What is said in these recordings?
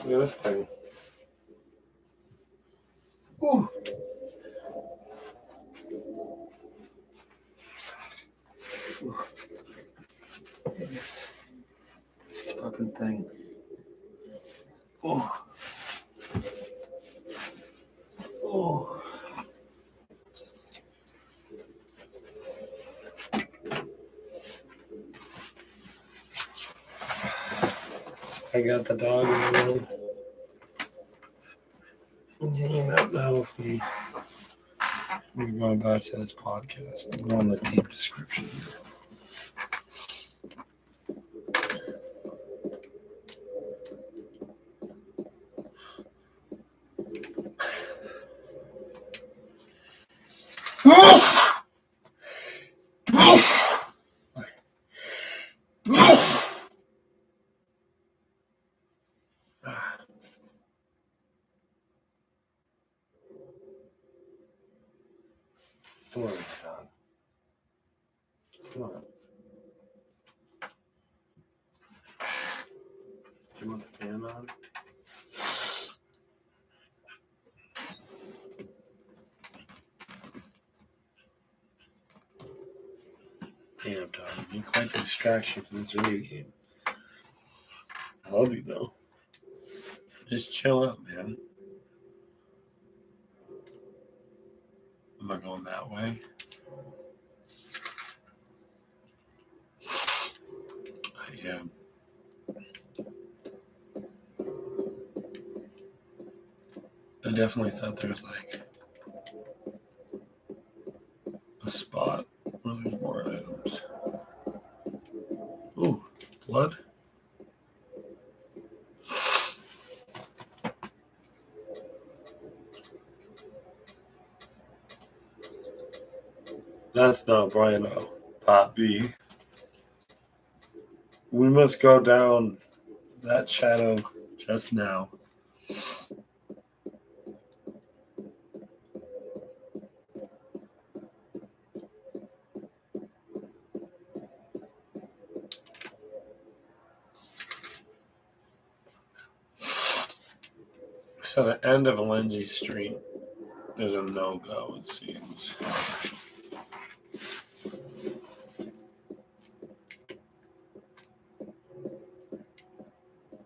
Look at this thing. Ooh. This fucking thing. Oh. Oh. So I got the dog in the room. I'm hanging out now with me. We're going back to this podcast. I'm on the deep description here. Come on, John. Come on. Do you want the fan on? Damn, Tom, you're quite the distraction for this video game. I love you, though. Just chill out, man. Am I going that way? I am. I definitely thought there was like a spot where there's more items. Ooh, blood. That's not Brian O. Poppy. We must go down that shadow just now. So the end of Lindsay Street is a no-go, it seems.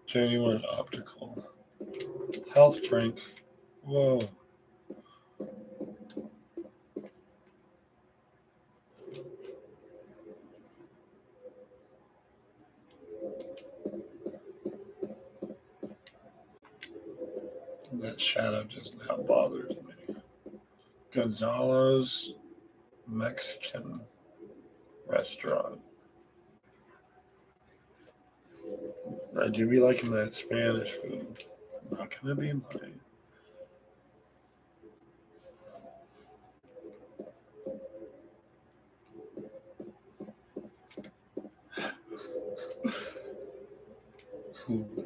Genuine optical. Health drink. Whoa. That shadow just now bothers me. Gonzalo's Mexican restaurant. I do be liking that Spanish food. Not gonna be mine. Ooh.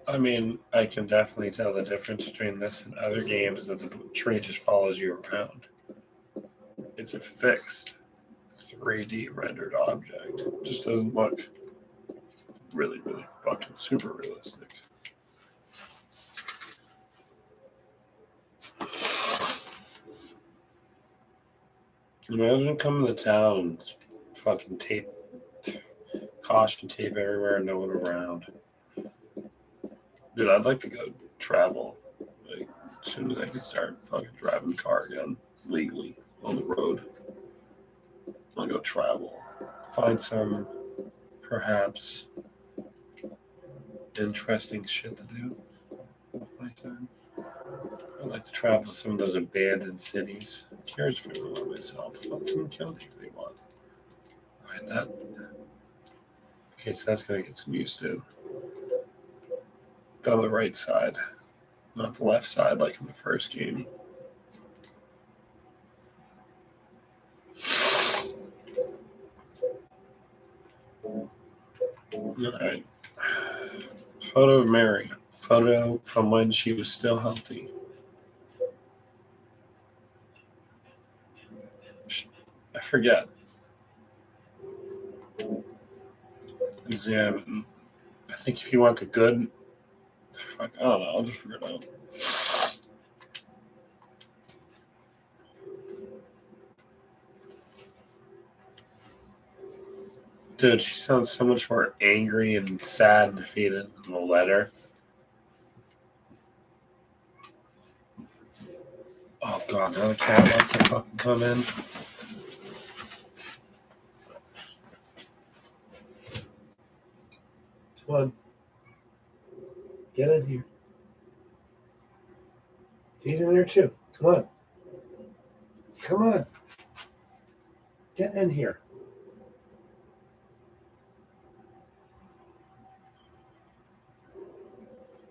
I mean, I can definitely tell the difference between this and other games that the tree just follows you around. It's a fixed 3D rendered object. It just doesn't look really, really fucking super realistic. Imagine coming to town and fucking tape, caution tape everywhere, no one around. Dude, I'd like to go travel. Like, as soon as I can start fucking driving the car again, legally, on the road. I'll go travel. Find some, perhaps, interesting shit to do with my time. I'd like to travel to some of those abandoned cities. Who cares if I live myself? Let someone kill me if they want. Right, that. Okay, so that's gonna get some use to. On the right side, not the left side like in the first game. Alright. Photo of Mary. Photo from when she was still healthy. I forget. Examine. I think if you want the good, I don't know. I'll just figure it out. Dude, she sounds so much more angry and sad and defeated in the letter. Oh god, now the cat wants to fucking come in. Come on. Get in here. He's in there too. Come on. Come on. Get in here.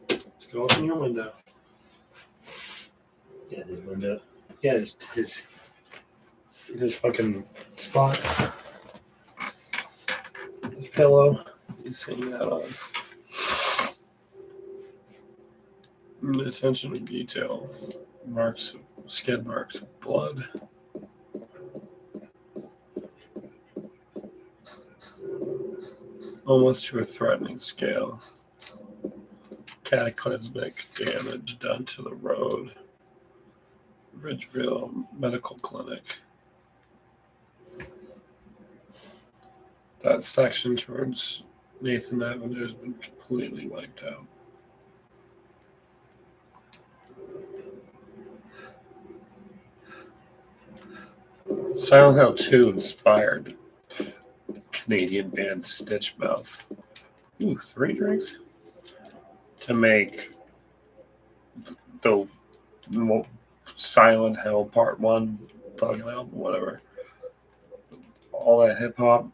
Let's go open your window. Yeah, his window. Yeah, his fucking spot. His pillow. He's hanging that on. Attention to detail. Marks, skid marks, blood. Almost to a threatening scale. Cataclysmic damage done to the road. Ridgeville Medical Clinic. That section towards Nathan Avenue has been completely wiped out. Silent Hill 2 inspired Canadian band Stitchmouth. Ooh, 3 drinks? To make the Silent Hill Part 1 fucking album, whatever. All that hip hop,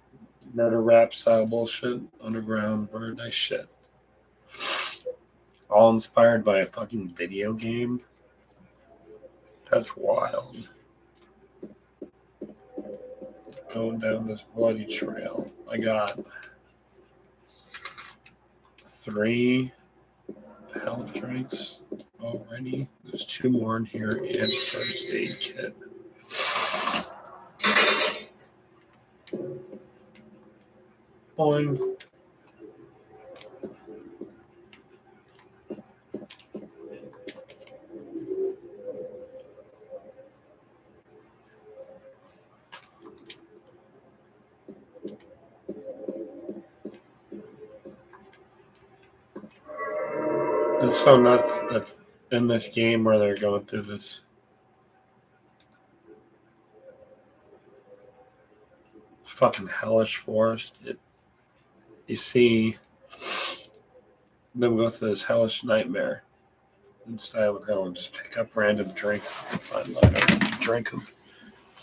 murder rap style bullshit, underground, very nice shit. All inspired by a fucking video game. That's wild. Going down this bloody trail. I got 3 health drinks already. There's 2 more in here and first aid kit. Boing. It's so nuts that in this game where they're going through this fucking hellish forest, you see them go through this hellish nightmare in Silent Hill and just pick up random drinks and find like drink them.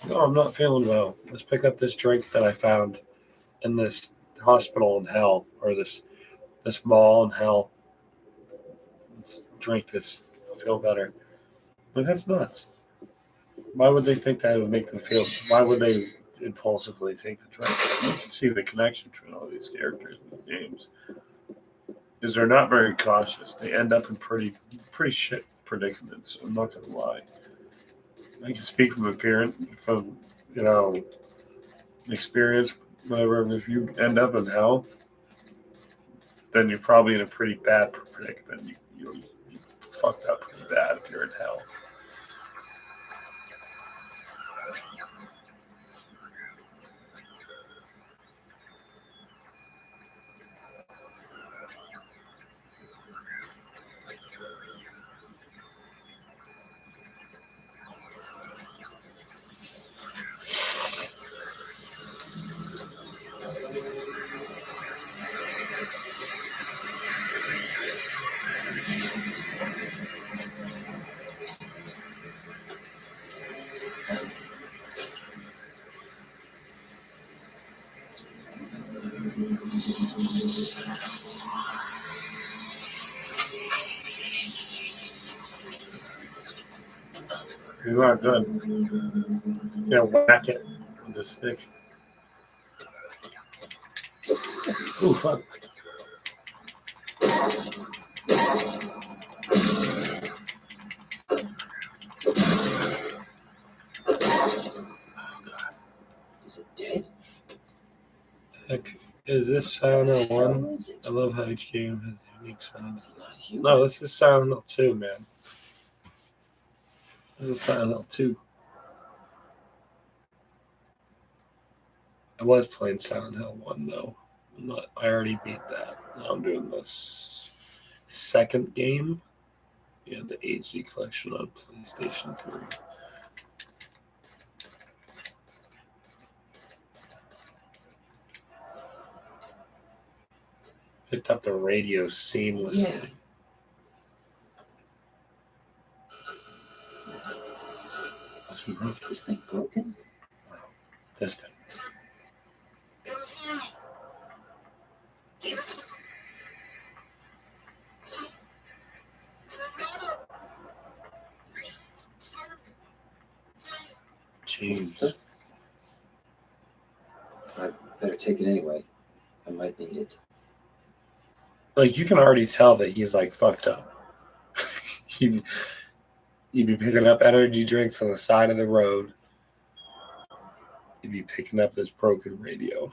No, I'm not feeling well. Let's pick up this drink that I found in this hospital in hell, or this mall in hell. Let's drink this. I'll feel better. Like, that's nuts. Why would they think that would make them feel? Why would they impulsively take the drink? You can see the connection between all these characters in the games. Because they're not very cautious. They end up in pretty shit predicaments. I'm not gonna lie. I can speak from experience. Whatever. If you end up in hell, then you're probably in a pretty bad predicament. You fucked up pretty bad if you're in hell. You are good. Whack it with the stick. Ooh, fuck. Is this Silent Hill 1? I love how each game has unique sounds. No, this is Silent Hill 2, man. This is Silent Hill 2. I was playing Silent Hill 1, though. I already beat that. Now I'm doing this second game. Yeah, the HD collection on PlayStation 3. Picked up the radio seamlessly. Yeah. What's been broken? This thing broken? Wow. This thing. James. I better take it anyway. I might need it. Like, you can already tell that he's, like, fucked up. He'd be picking up energy drinks on the side of the road. He'd be picking up this broken radio.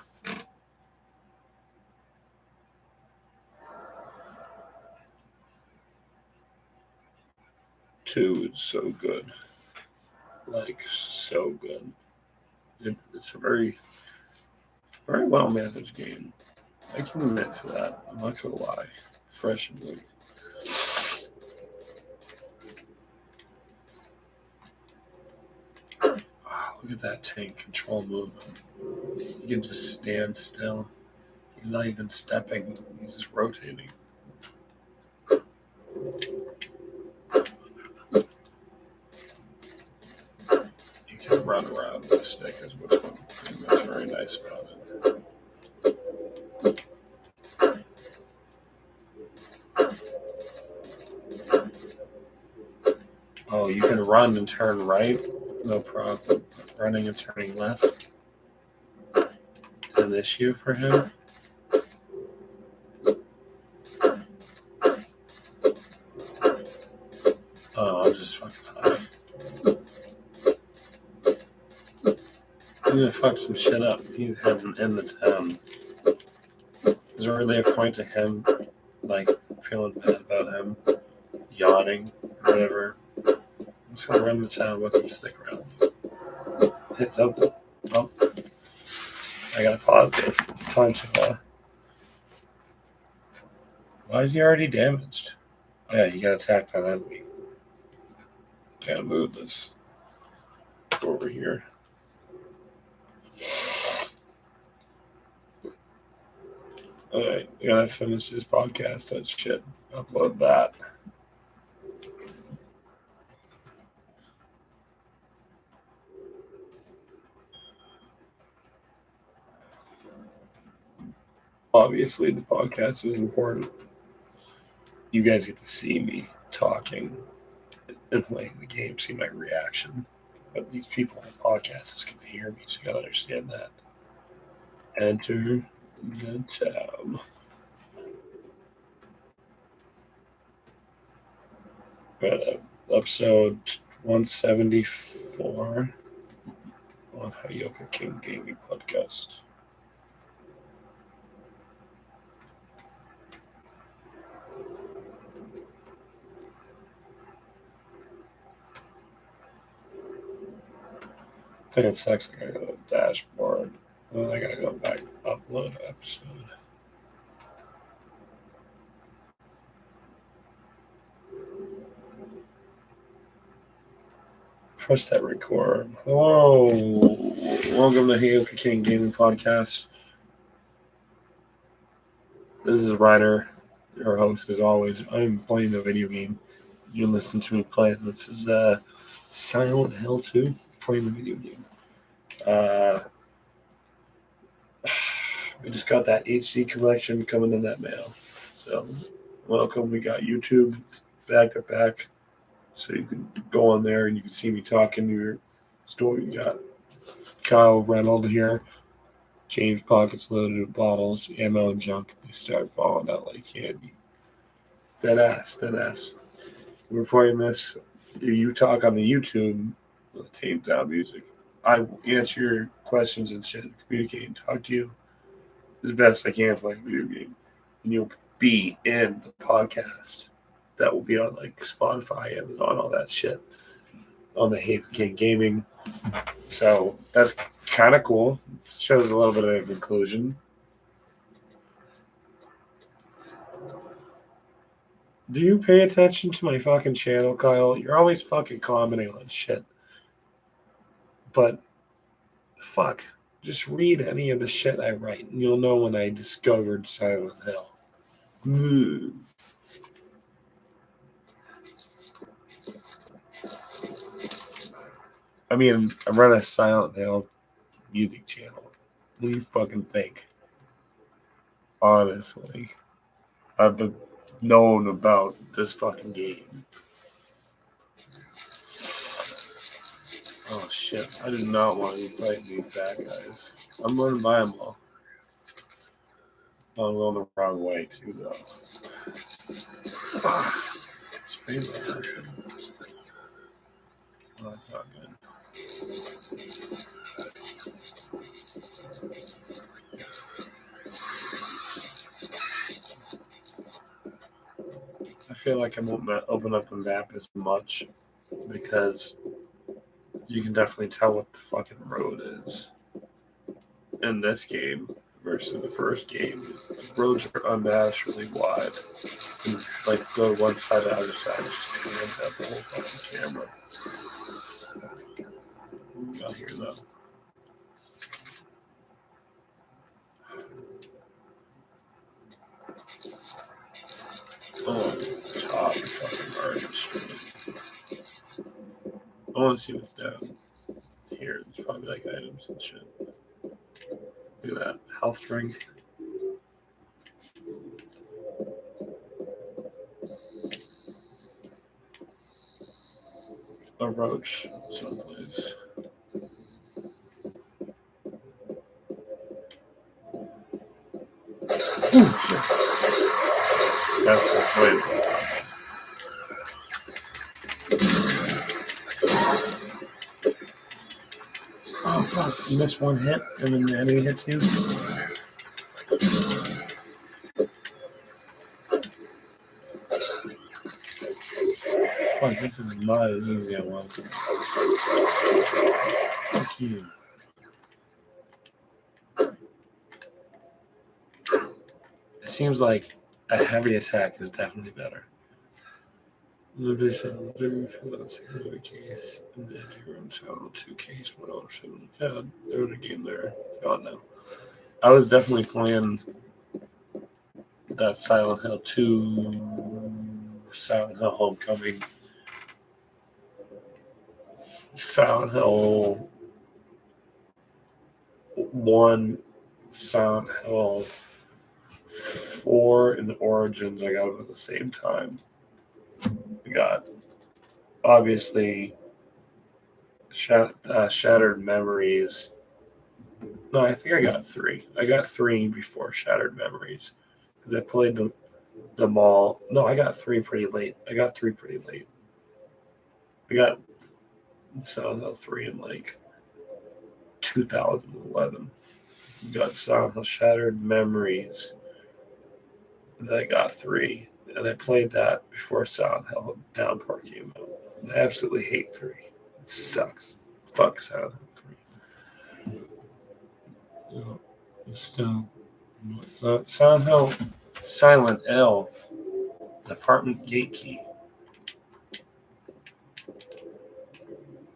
Two is so good. Like, so good. It's a very, very well managed game. I can admit to that. I'm not gonna lie. Fresh and new. Wow, look at that tank control movement. He can just stand still. He's not even stepping. He's just rotating. You can run around with the stick is what's very nice about it. Oh, you can run and turn right, no problem. Running and turning left, an issue for him. Oh, I'm just fucking high. I'm gonna fuck some shit up. He's heading in the town. Is there really a point to him, like, feeling bad about him yawning or whatever? I'm just gonna run the town with him, stick around. Hit something. Oh, I gotta pause this. It's time to. Why is he already damaged? Oh, yeah, he got attacked by that enemy. I gotta move this over here. Alright, I gotta finish this podcast. That shit. Upload that. Obviously, the podcast is important. You guys get to see me talking and playing the game, see my reaction. But these people on the podcast can hear me, so you gotta understand that. Enter the town. Right, episode 174 on Hayoka King Gaming Podcast. I think it sucks. I gotta go to the dashboard. Then I gotta go back, upload episode. Press that record. Hello. Welcome to Hayoka King Gaming Podcast. This is Ryder, your host as always. I'm playing a video game. You listen to me play it. This is Silent Hill 2, playing the video game. We just got that HD collection coming in that mail. So, welcome. We got YouTube back to back. So you can go on there and you can see me talking to your story. You got Kyle Reynolds here. James pockets loaded with bottles, ammo, and junk. They start falling out like candy. Dead ass. We're playing this. You talk on the YouTube with Team Town Music. I will answer your questions and shit, communicate and talk to you. as best I can play a video game. And you'll be in the podcast that will be on like Spotify, Amazon, all that shit on the Haven King Gaming. So that's kind of cool. It shows a little bit of inclusion. Do you pay attention to my fucking channel, Kyle? You're always fucking commenting on shit. But fuck, just read any of the shit I write, and you'll know when I discovered Silent Hill. I mean, I run a Silent Hill music channel. What do you fucking think? Honestly, I've been known about this fucking game. Oh shit, I do not want to be fighting these bad guys. I'm going to buy them all. I'm going the wrong way too, though. Spray my acid. Oh, that's not good. I feel like I won't open up the map as much because you can definitely tell what the fucking road is in this game versus the first game. The roads are unnaturally wide. And, like, go one side to the other side, just hands out the whole fucking camera. Got here though. Oh, top fucking Oregon Street. I want to see what's down here. There's probably like items and shit. Look at that. Health drink. A roach someplace. Ooh, shit. That's the way. Oh fuck! You miss one hit, and then the enemy hits you. Fuck! This is not as easy as I want. Fuck you. It seems like a heavy attack is definitely better. The case, and then your own channel 2 case, what else? Yeah, there was a game there. God no. I was definitely playing that Silent Hill 2, Silent Hill Homecoming, Silent Hill 1, Silent Hill 4, and Origins. I got them at the same time. We got obviously Shattered Memories. No, I think I got 3. I got 3 before Shattered Memories because I played them all. No, I got 3 pretty late. I got Silent Hill 3 in like 2011. We got Silent Hill Shattered Memories. And I got 3. And I played that before Silent Hill Downpour came out. I absolutely hate 3. It sucks. Fuck Silent Hill 3. Still, Silent Hill, apartment gate key.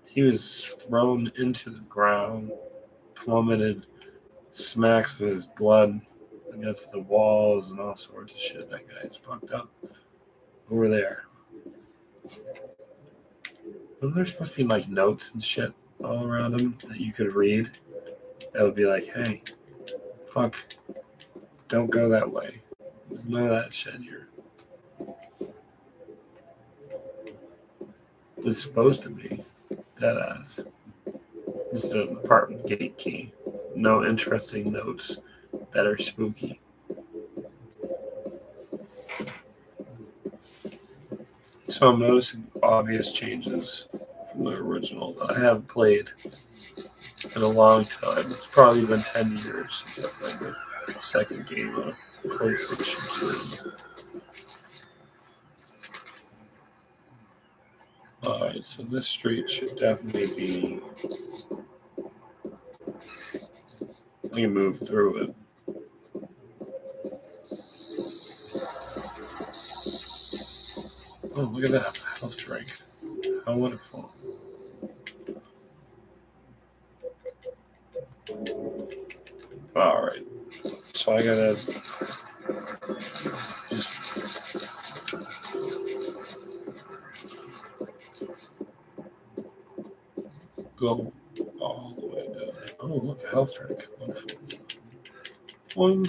He was thrown into the ground, plummeted, smacks of his blood against the walls and all sorts of shit. That guy is fucked up over there. Wasn't there supposed to be like notes and shit all around him that you could read? That would be like, hey, fuck, don't go that way. There's none of that shit here. It's supposed to be dead ass. Just an apartment gate key. No interesting notes that are spooky. So I'm noticing obvious changes from the original that I haven't played in a long time. It's probably been 10 years since I played it. second game on PlayStation 2. Alright, so this street should definitely be. I can move through it. Oh, look at that health drink. How wonderful. Alright. So I gotta just go all the way down. Oh, look, a health drink. Wonderful. One.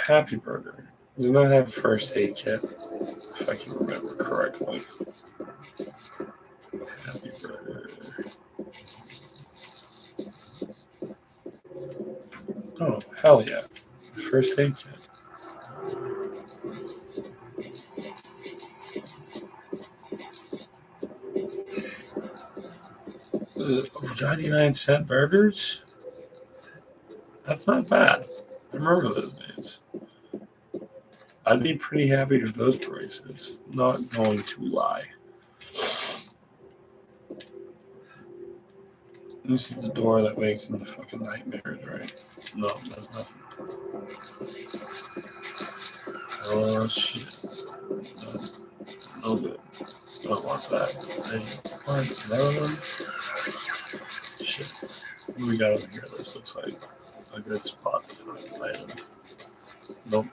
Happy Burger. Does not have a first aid kit, if I can remember correctly. Happy Burger. Oh, hell yeah. First aid kit. Uh, 99-cent burgers? That's not bad. I remember those days. I'd be pretty happy with those prices. Not going to lie. This is the door that wakes in the fucking nightmares, right? No, that's nothing. Oh shit. That's no good. I don't want that. Hey, what? Another one? Shit. What do we got over here? This looks like a good spot to find an item. Nope.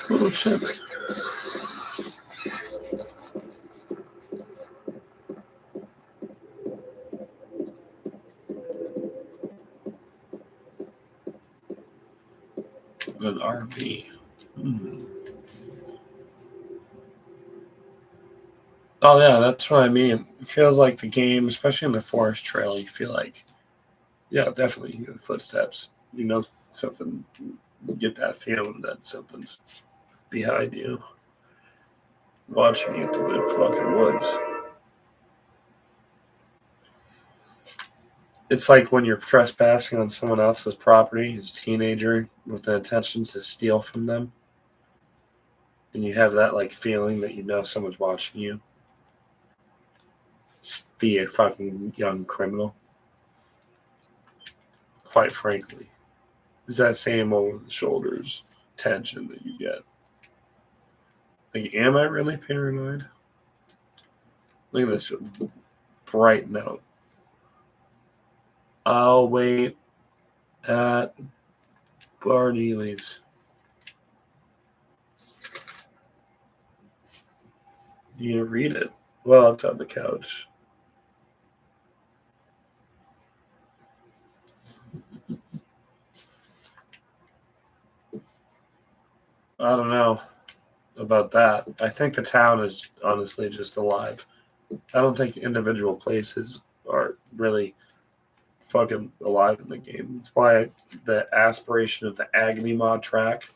Oh shit. An RV. Oh yeah, that's what I mean. It feels like the game, especially in the forest trail, you feel like, yeah, definitely you hear the footsteps. You know something. You get that feeling that something's behind you, watching you through the fucking woods. It's like when you're trespassing on someone else's property as a teenager with the intention to steal from them, and you have that like feeling that you know someone's watching you. Be a fucking young criminal. Quite frankly, is that same over the shoulders tension that you get. Like, am I really paranoid? Look at this bright note. I'll wait at Barney's. You need to read it. Well, it's on the couch. I don't know about that. I think the town is honestly just alive. I don't think individual places are really fucking alive in the game. It's why the aspiration of the Agony mod track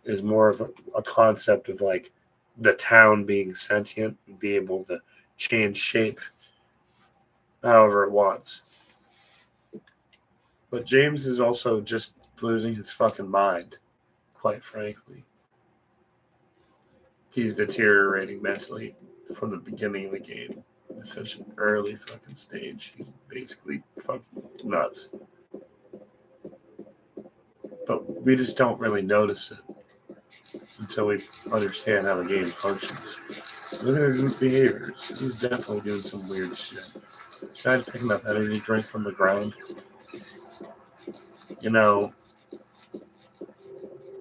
is more of a concept of like the town being sentient and be able to change shape however it wants. But James is also just losing his fucking mind, quite frankly. He's deteriorating mentally from the beginning of the game. It's such an early fucking stage. He's basically fucking nuts. But we just don't really notice it until we understand how the game functions. Look at his behaviors. He's definitely doing some weird shit. Besides picking up energy drinks from the ground, you know,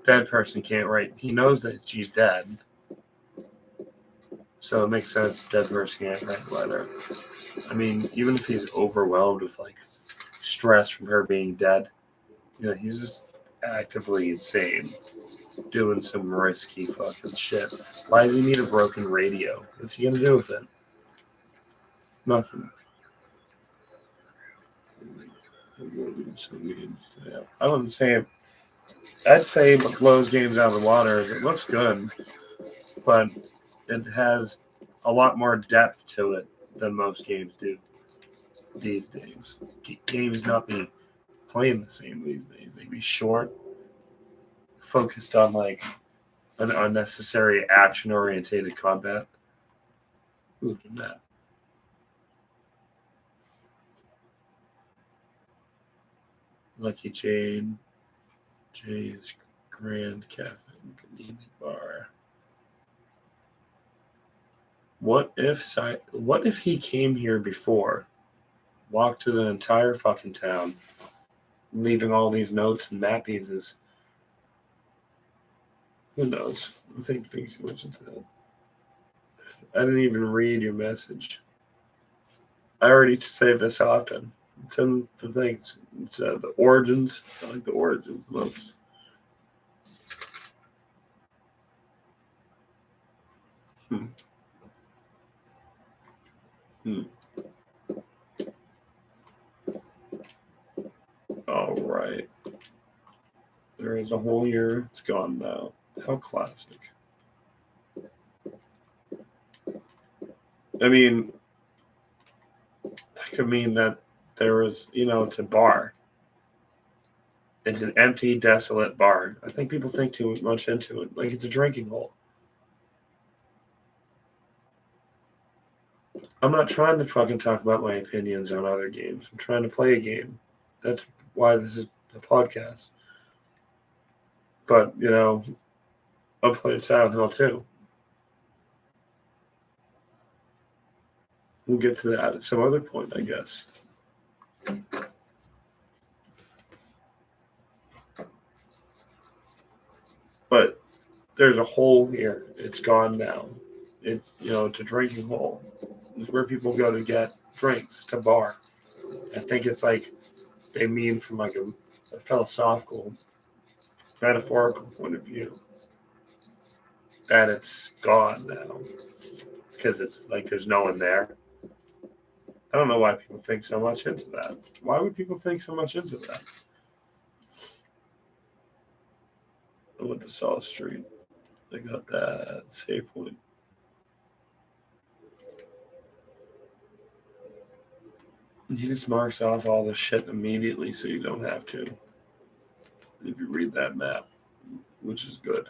dead person can't write. He knows that she's dead. So it makes sense dead person can't write a letter. I mean, even if he's overwhelmed with like stress from her being dead, you know, he's just actively insane, doing some risky fucking shit. Why does he need a broken radio? What's he gonna do with it? Nothing. I wouldn't say. I'd say what blows games out of the water is it looks good, but it has a lot more depth to it than most games do. these days. Games not be playing the same these days. They be short, focused on like an unnecessary action orientated combat. Look at that. Lucky Jane, Jay's Grand Cafe and Convenience Bar. What if he came here before, walked to the entire fucking town, leaving all these notes and map pieces? Who knows? I think too much into that. I didn't even read your message. I already say this often. It's in the things. It's the origins. I like the origins most. All right. There is a whole year. It's gone now. How classic. I mean, that could mean that there was, it's a bar. It's an empty, desolate bar. I think people think too much into it. Like it's a drinking hole. I'm not trying to fucking talk about my opinions on other games. I'm trying to play a game. That's why this is a podcast. But, I'll play Silent Hill too. We'll get to that at some other point, I guess. But there's a hole here. It's gone now. It's, it's a drinking hole. It's where people go to get drinks. It's a bar. I think it's like they mean from like a philosophical, metaphorical point of view that it's gone now because it's like there's no one there. I don't know why people think so much into that. Why would people think so much into that? I went to South Street. I got that save point. He just marks off all the shit immediately so you don't have to. If you read that map, which is good.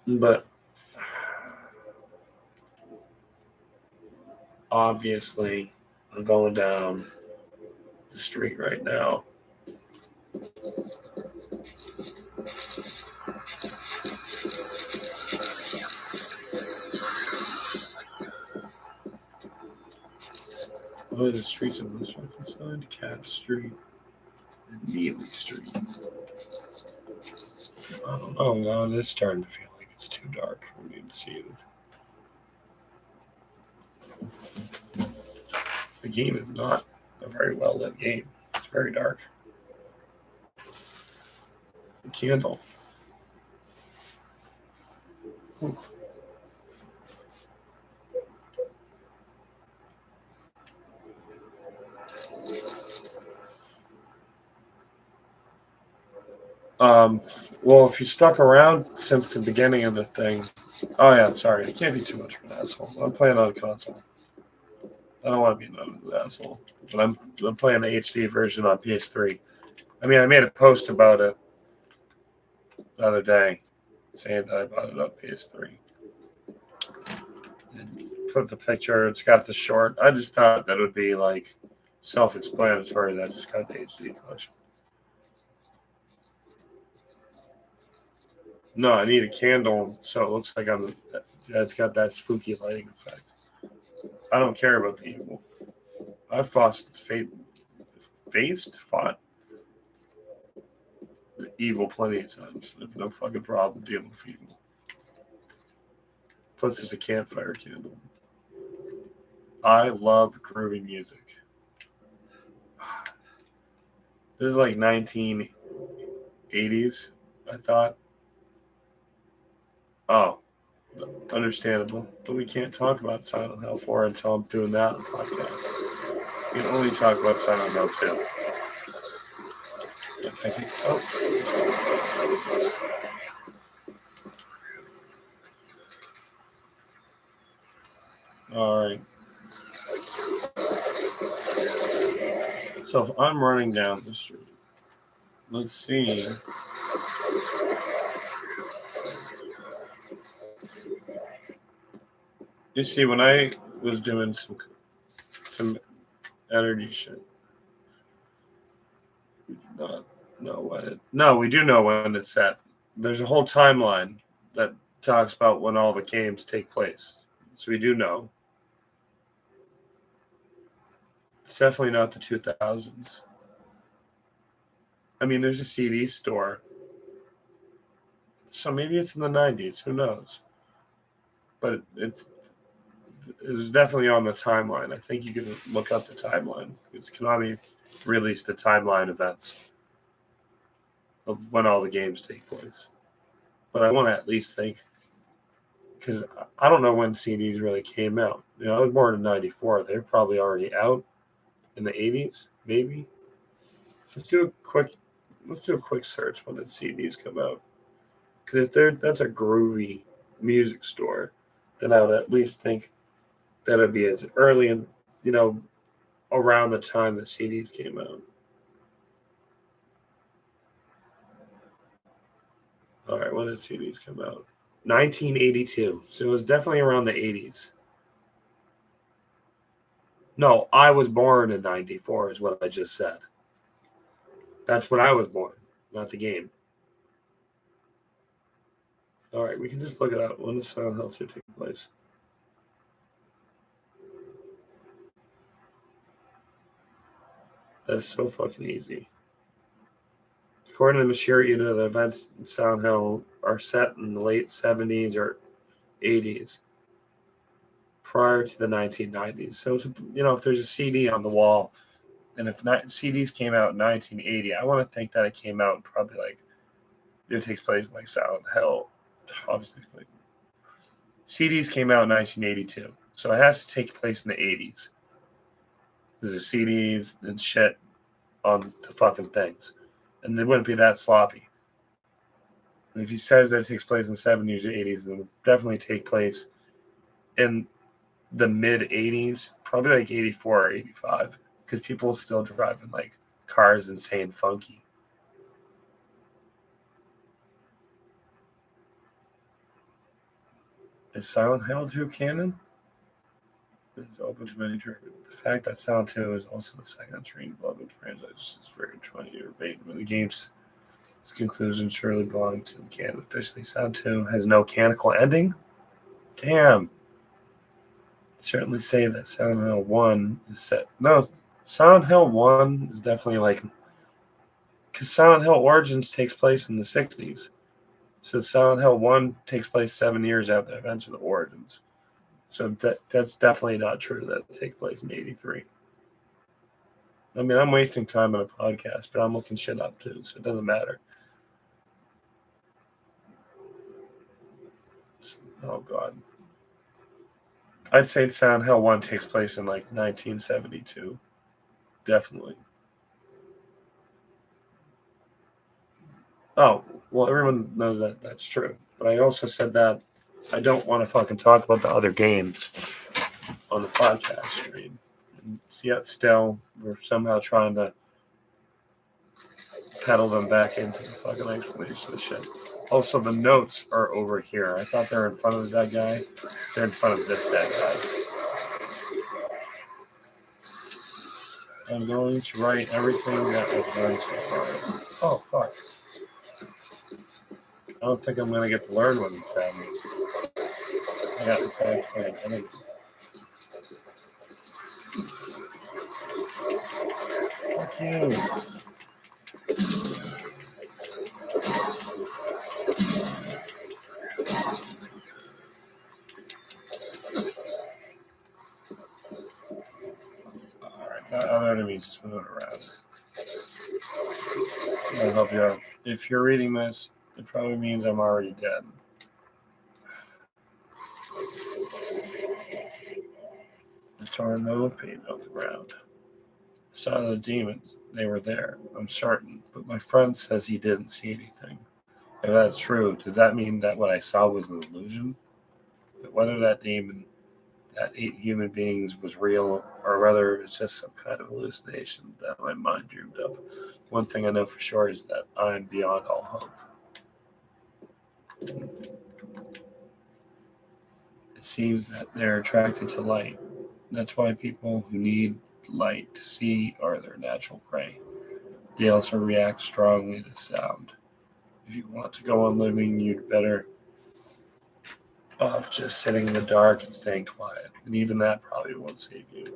But obviously, I'm going down the street right now. What are the streets of this fucking side? Cat Street and Neely Street. I don't know. Now it is starting to feel like it's too dark for me to see it. The game is not a very well lit game. It's very dark. The candle. Ooh. Well, if you stuck around since the beginning of the thing, oh yeah, sorry, it can't be too much of an asshole. I'm playing on a console. I don't want to be an asshole, but I'm playing the HD version on PS3. I mean, I made a post about it the other day, saying that I bought it on PS3. And put the picture. It's got the short. I just thought that it would be like self-explanatory that I just got the HD version. No, I need a candle so it looks like it's got that spooky lighting effect. I don't care about the evil. I've fought the evil plenty of times. There's no fucking problem dealing with evil. Plus, there's a campfire candle. I love groovy music. This is like 1980s, I thought. Oh, understandable. But we can't talk about Silent Hill 4 until I'm doing that on the podcast. We can only talk about Silent Hill 2. Okay. Oh. All right. So if I'm running down the street, let's see. You see, when I was doing some energy shit, we do not know when it. No, we do know when it's set. There's a whole timeline that talks about when all the games take place, so we do know. It's definitely not the 2000s. I mean, there's a CD store, so maybe it's in the 90s. Who knows? But it was definitely on the timeline. I think you can look up the timeline. It's Konami released the timeline events of when all the games take place. But I want to at least think, because I don't know when CDs really came out. You know, I was born in '94. They're probably already out in the '80s, maybe. Let's do a quick search when the CDs come out. Because if that's a groovy music store, then I would at least think that it'd be as early in, you know, around the time the CDs came out. All right, when did CDs come out? 1982. So it was definitely around the 80s. No, I was born in 94 is what I just said. That's when I was born, not the game. All right, we can just look it up. When does Silent Hill 2 take place? That is so fucking easy. According to Mashiro Ito, the events in Silent Hill are set in the late 70s or 80s, prior to the 1990s. So, if there's a CD on the wall, and if CDs came out in 1980, I want to think that it came out probably like it takes place in like Silent Hill. Obviously, CDs came out in 1982, so it has to take place in the 80s. There's CDs and shit on the fucking things, and they wouldn't be that sloppy. And if he says that it takes place in the 70s or 80s, then it would definitely take place in the mid 80s, probably like 84 or 85, because people are still driving like cars insane funky. Is Silent Hill 2 canon? It's open to many triggers. The fact that Silent 2 is also the second entry in beloved franchise is very 20-year debate. When the game's conclusion surely belonged to the canon. Officially, Silent 2 has no canonical ending? Damn. Certainly say that Silent Hill 1 is set. No, Silent Hill 1 is definitely like. Because Silent Hill Origins takes place in the 60s. So Silent Hill 1 takes place 7 years after the events of the Origins. So that's definitely not true that it takes place in 83. I mean, I'm wasting time on a podcast, but I'm looking shit up too, so it doesn't matter. Oh, God. I'd say Silent Hill 1 takes place in like 1972. Definitely. Oh, well, everyone knows that that's true. But I also said that I don't want to fucking talk about the other games on the podcast stream. And yet still, we're somehow trying to pedal them back into the fucking explanation of shit. Also, the notes are over here. I thought they were in front of that guy. They're in front of this dead guy. I'm going to write everything that I've learned so far. Oh, fuck. I don't think I'm going to get to learn what he said. I got to tag anything. Fuck you. Alright, that other enemy's just moving around. I'll help you out. If you're reading this, it probably means I'm already dead. I tore no paint on the ground. I saw the demons. They were there, I'm certain, but my friend says he didn't see anything. If that's true, does that mean that what I saw was an illusion? But whether that demon that 8 human beings was real, or whether it's just some kind of hallucination that my mind dreamed up. One thing I know for sure is that I'm beyond all hope. It seems that they're attracted to light. That's why people who need light to see are their natural prey. They also react strongly to sound. If you want to go on living, you'd better off just sitting in the dark and staying quiet. And even that probably won't save you.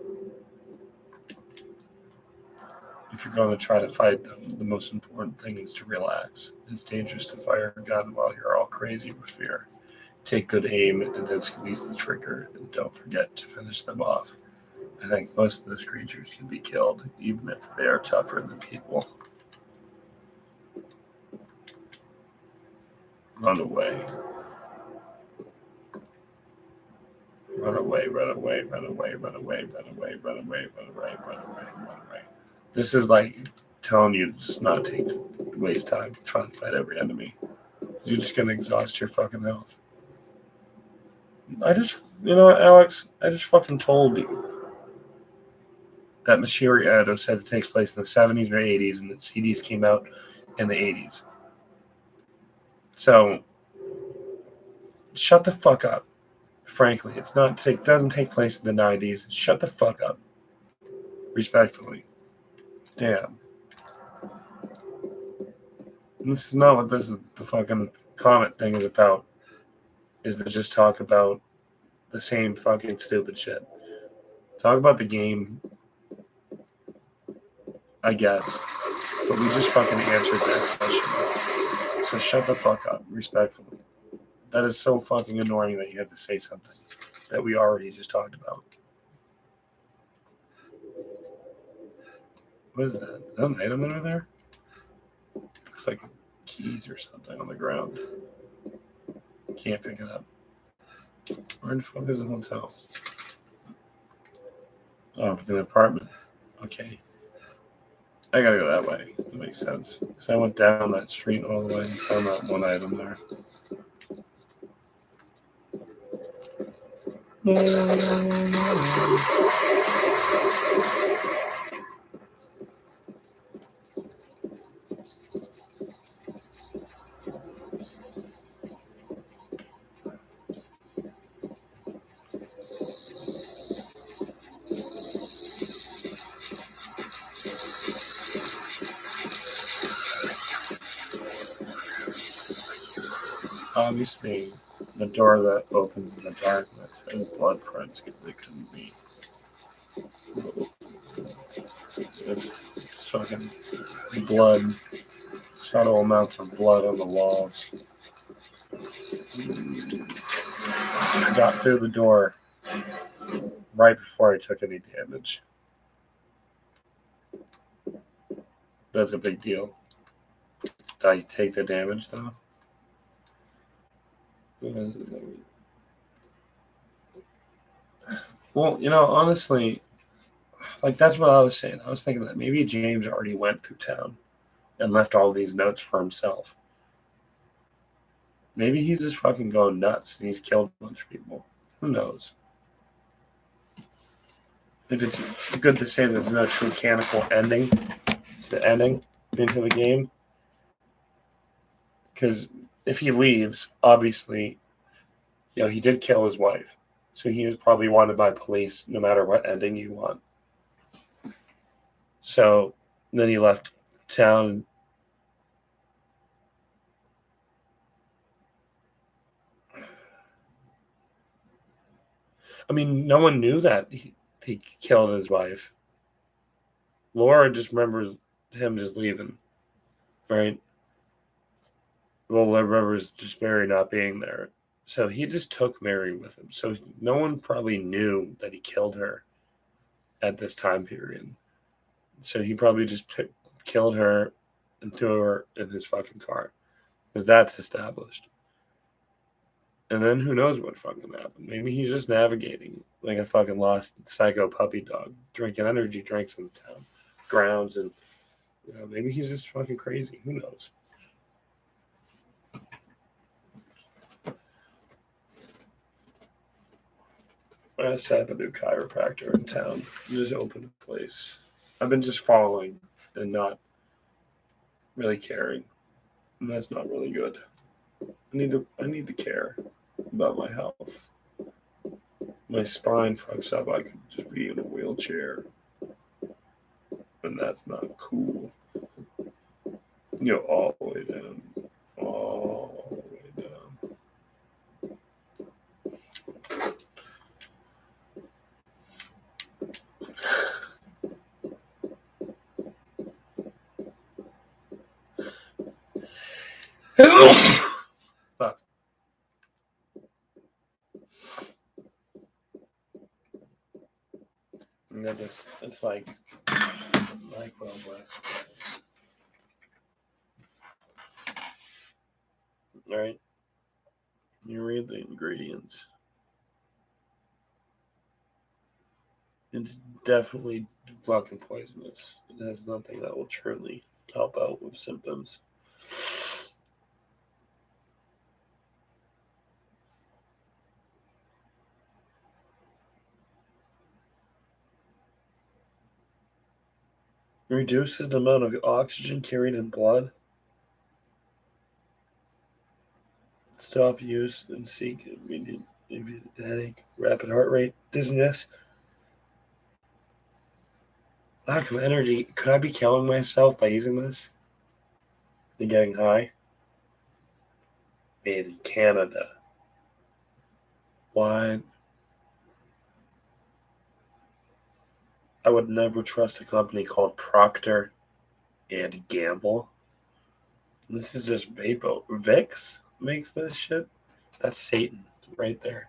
If you're going to try to fight them, the most important thing is to relax. It's dangerous to fire a gun while you're all crazy with fear. Take good aim and then squeeze the trigger, and don't forget to finish them off. I think most of those creatures can be killed, even if they are tougher than people. Run away. Run away, run away, run away, run away, run away, run away, run away, run away, run away. This is like telling you to just not waste time trying to fight every enemy. You're just gonna exhaust your fucking health. You know what, Alex? I just fucking told you that Mashiri Edo said it takes place in the 70s or 80s, and that CDs came out in the 80s. So, shut the fuck up. Frankly, it doesn't take place in the 90s. Shut the fuck up. Respectfully. Damn. And this is not what the fucking comment thing is about. Is to just talk about the same fucking stupid shit. Talk about the game, I guess. But we just fucking answered that question. So shut the fuck up, respectfully. That is so fucking annoying that you have to say something that we already just talked about. What is that? Is that an item under there? Looks like keys or something on the ground. Can't pick it up. Where the fuck is the hotel? Oh, the apartment. Okay. I gotta go that way. That makes sense. So I went down that street all the way and found that one item there. Obviously, the door that opens in the darkness and blood prints because they couldn't be. It's fucking blood, subtle amounts of blood on the walls. I got through the door right before I took any damage. That's a big deal. Did I take the damage though? Well, honestly, like that's what I was saying. I was thinking that maybe James already went through town and left all these notes for himself. Maybe he's just fucking going nuts and he's killed a bunch of people. Who knows? If it's good to say there's no true mechanical ending to the ending into the game. Because if he leaves, obviously, he did kill his wife. So he was probably wanted by police no matter what ending you want. So then he left town. I mean, no one knew that he killed his wife. Laura just remembers him just leaving, right? Lola remembers just Mary not being there. So he just took Mary with him. So no one probably knew that he killed her at this time period. So he probably just killed her and threw her in his fucking car. Because that's established. And then who knows what fucking happened. Maybe he's just navigating like a fucking lost psycho puppy dog, drinking energy drinks in the town grounds. And maybe he's just fucking crazy. Who knows? I set up a new chiropractor in town. Just opened a place. I've been just following and not really caring. And that's not really good. I need to care about my health. My spine fucks up. I could just be in a wheelchair. And that's not cool. You know, all the way down. All the way down. Fuck. You got this. It's like blast. All right. You read the ingredients. It's definitely fucking poisonous. It has nothing that will truly help out with symptoms. Reduces the amount of oxygen carried in blood. Stop use and seek immediate headache, rapid heart rate, dizziness, lack of energy. Could I be killing myself by using this and getting high? Made in Canada. What? I would never trust a company called Procter and Gamble. This is just Vapo. Vicks makes this shit. That's Satan right there.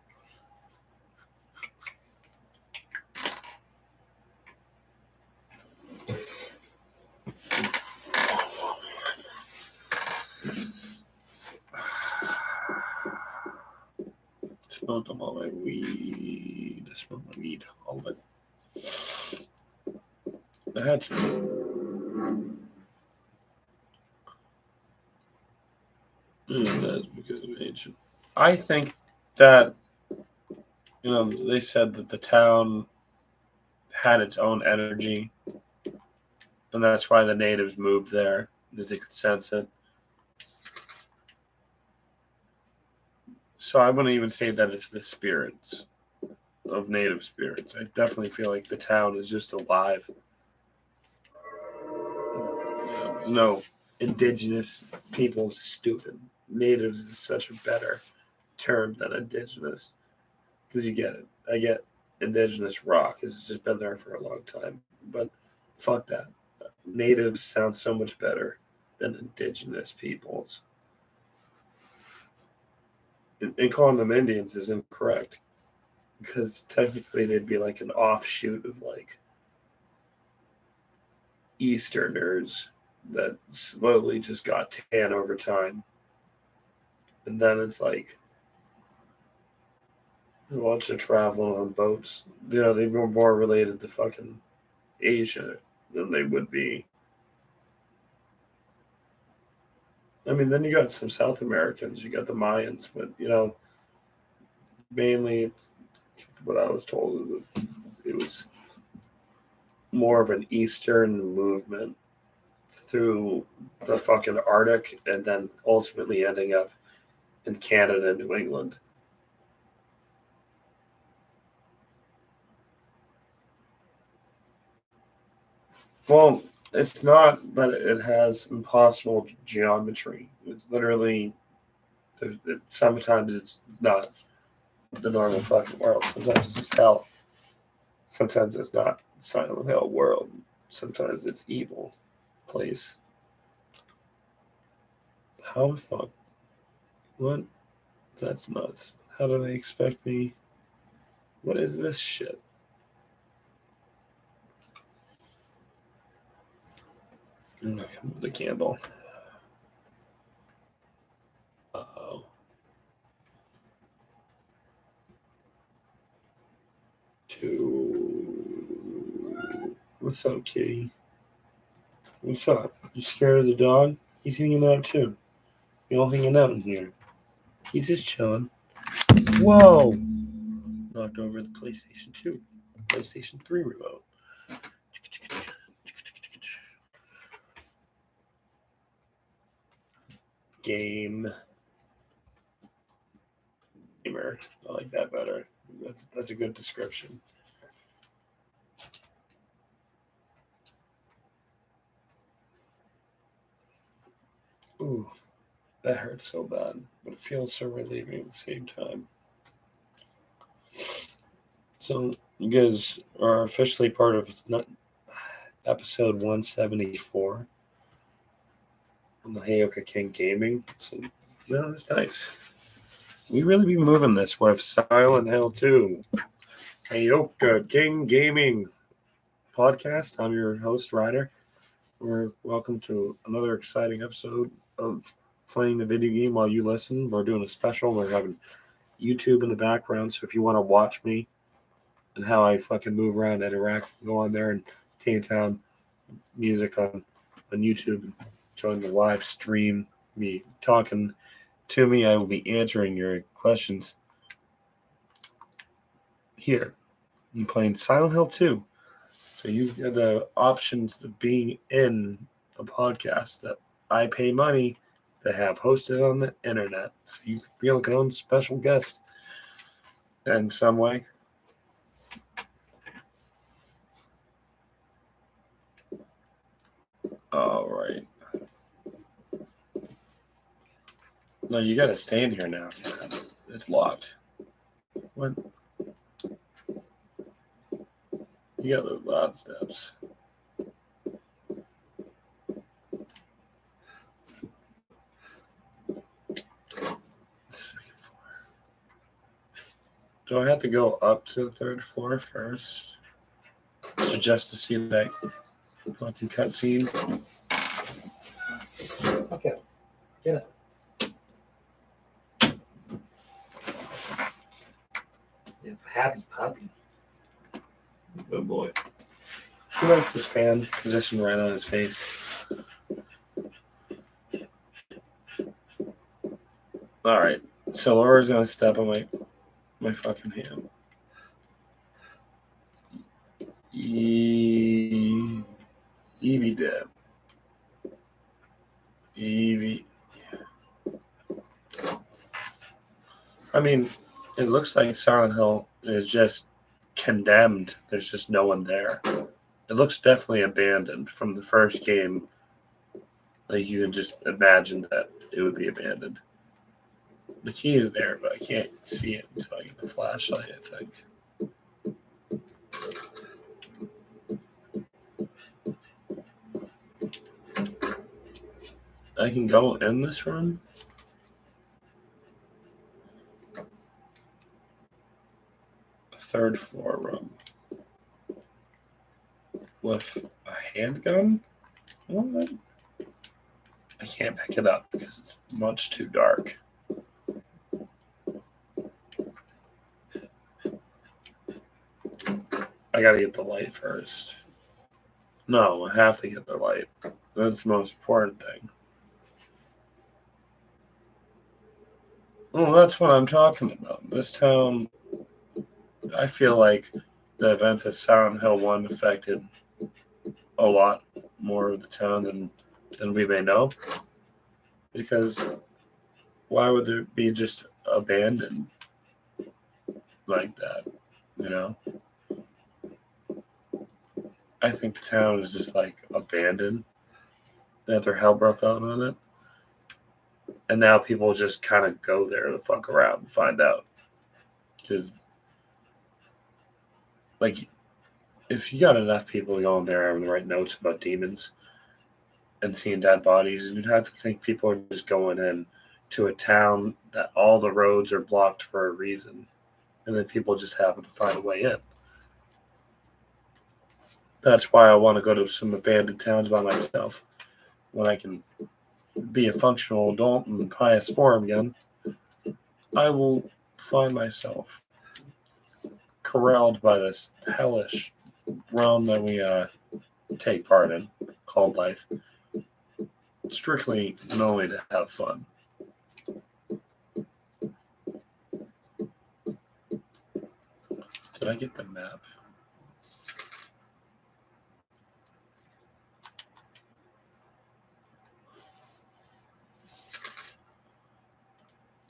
Smoked all my weed. I smoked my weed, all of it. I had to. That's because of ancient. I think that, they said that the town had its own energy, and that's why the natives moved there, because they could sense it. So I wouldn't even say that it's the spirits of native spirits. I definitely feel like the town is just alive. No, indigenous people stupid. Natives is such a better term than indigenous, because you get it. I get indigenous rock because it's just been there for a long time, but fuck that. Natives sound so much better than indigenous peoples. And calling them Indians is incorrect, because technically they'd be like an offshoot of like Easterners that slowly just got tan over time. And then it's like a bunch of traveling on boats. They were more related to fucking Asia than they would be. I mean, then you got some South Americans, you got the Mayans, but mainly what I was told is that it was more of an Eastern movement through the fucking Arctic and then ultimately ending up in Canada and New England. Well, it's not that it has impossible geometry. It's literally, sometimes it's not the normal fucking world. Sometimes it's just hell. Sometimes it's not Silent Hill world. Sometimes it's evil place. How the fuck? What? That's nuts. How do they expect me? What is this shit? I'm not coming with the candle. Uh-oh. What's up, kitty? What's up? You scared of the dog? He's hanging out too. You all hanging out in here. He's just chilling. Whoa! knocked over the PlayStation 2, PlayStation 3 remote. Gamer. I like that better. That's a good description. Ooh, that hurts so bad, but it feels so relieving at the same time. So you guys are officially part of episode 174 on the Heyoka King Gaming. So that's nice. We really be moving this with Silent Hill 2. Heyoka King Gaming podcast. I'm your host, Ryder. We're welcome to another exciting episode of playing the video game while you listen. We're doing a special. We're having YouTube in the background, so if you want to watch me and how I fucking move around and interact, go on there and Teen Town music on YouTube and join the live stream. Me talking to me. I will be answering your questions here. I'm playing Silent Hill 2. So you have the options of being in a podcast that I pay money to have hosted on the internet. So you could be like your own special guest in some way. All right. No, you got to stand here now. It's locked. What? You got those odd steps. Second floor. Do I have to go up to the third floor first? So just to see that fucking cutscene? Okay. Get up. You happy puppy. Good boy. He likes this fan positioned right on his face. Alright. So Laura's gonna step on my fucking hand. Evie did. Evie. I mean, it looks like Silent Hill is just condemned. There's just no one there. It looks definitely abandoned from the first game. Like you can just imagine that it would be abandoned. The key is there, but I can't see it until I get the flashlight, I think. I can go in this room. Third floor room. With a handgun? What? I can't pick it up because it's much too dark. I gotta get the light first. No, I have to get the light. That's the most important thing. Oh, that's what I'm talking about. This town, I feel like the event of Silent Hill 1 affected a lot more of the town than we may know. Because why would there be just abandoned like that, you know? I think the town is just like abandoned after hell broke out on it. And now people just kind of go there to fuck around and find out. Because, like, if you got enough people going there having the right notes about demons and seeing dead bodies, you'd have to think people are just going in to a town that all the roads are blocked for a reason. And then people just happen to find a way in. That's why I want to go to some abandoned towns by myself when I can be a functional adult in pious form again. I will find myself corralled by this hellish realm that we take part in, called life, strictly and only to have fun. Did I get the map?